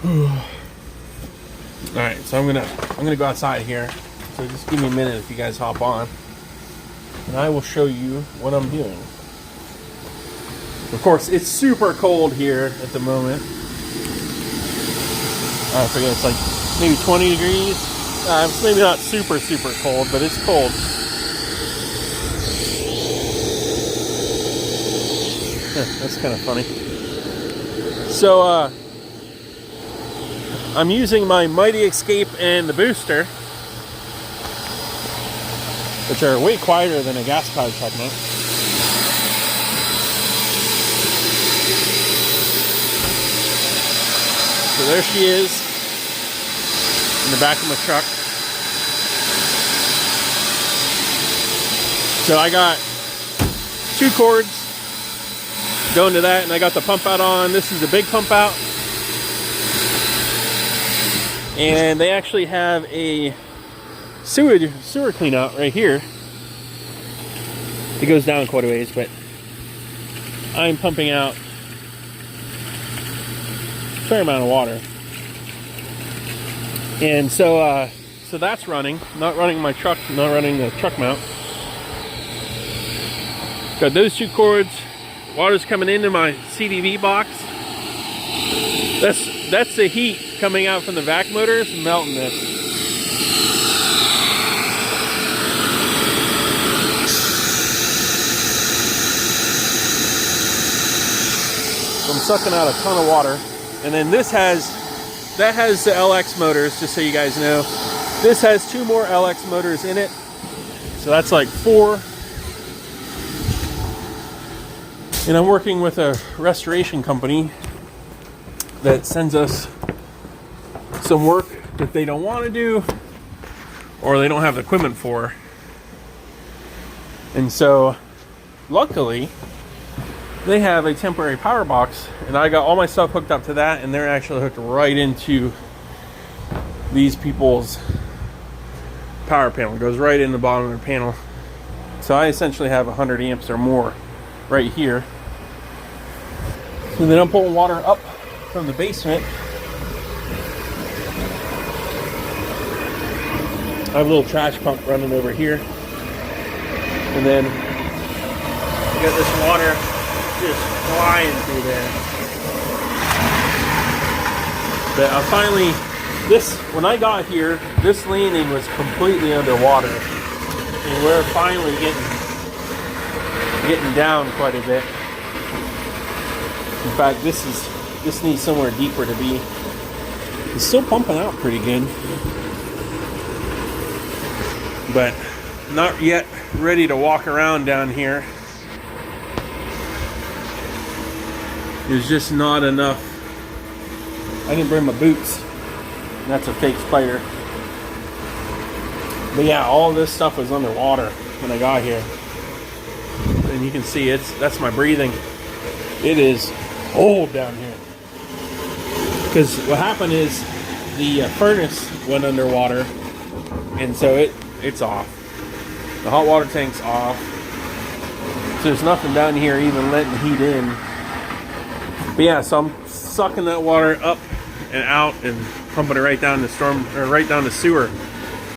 Alright, so I'm gonna go outside here. So just give me a minute if you guys hop on. And I will show you what I'm doing. Of course, it's super cold here at the moment. I forget, it's like maybe 20 degrees. It's maybe not super cold, but it's cold. That's kind of funny. So, I'm using my Mighty Escape and the booster, which are way quieter than a gas-powered truck now. So there she is in the back of my truck. So I got 2 cords going to that, and I got the pump out on. This is a big pump out. And they actually have a sewer clean out right here. It goes down quite a ways, but I'm pumping out a fair amount of water. And so that's running. Not running my truck, not running the truck mount. Got those 2 cords. Water's coming into my CDV box. That's the heat coming out from the vac motors and melting this. So I'm sucking out a ton of water. And then that has the LX motors, just so you guys know. This has 2 more LX motors in it. So that's like 4. And I'm working with a restoration company that sends us some work that they don't want to do or they don't have the equipment for. And so luckily they have a temporary power box, and I got all my stuff hooked up to that, and they're actually hooked right into these people's power panel. It goes right in the bottom of their panel. So I essentially have 100 amps or more right here. And then I'm pulling water up from the basement. I have a little trash pump running over here. And then I got this water just flying through there. But I finally, when I got here, this landing was completely underwater. And we're finally getting down quite a bit. In fact, this needs somewhere deeper to be. It's still pumping out pretty good, but not yet ready to walk around down here. There's just not enough. I didn't bring my boots. That's a fake spider. But yeah, all this stuff was underwater when I got here. And you can see that's my breathing. It is cold down here. Because what happened is the furnace went underwater, and so it's off. The hot water tank's off. So there's nothing down here even letting heat in. But yeah, so I'm sucking that water up and out and pumping it right down the right down the sewer.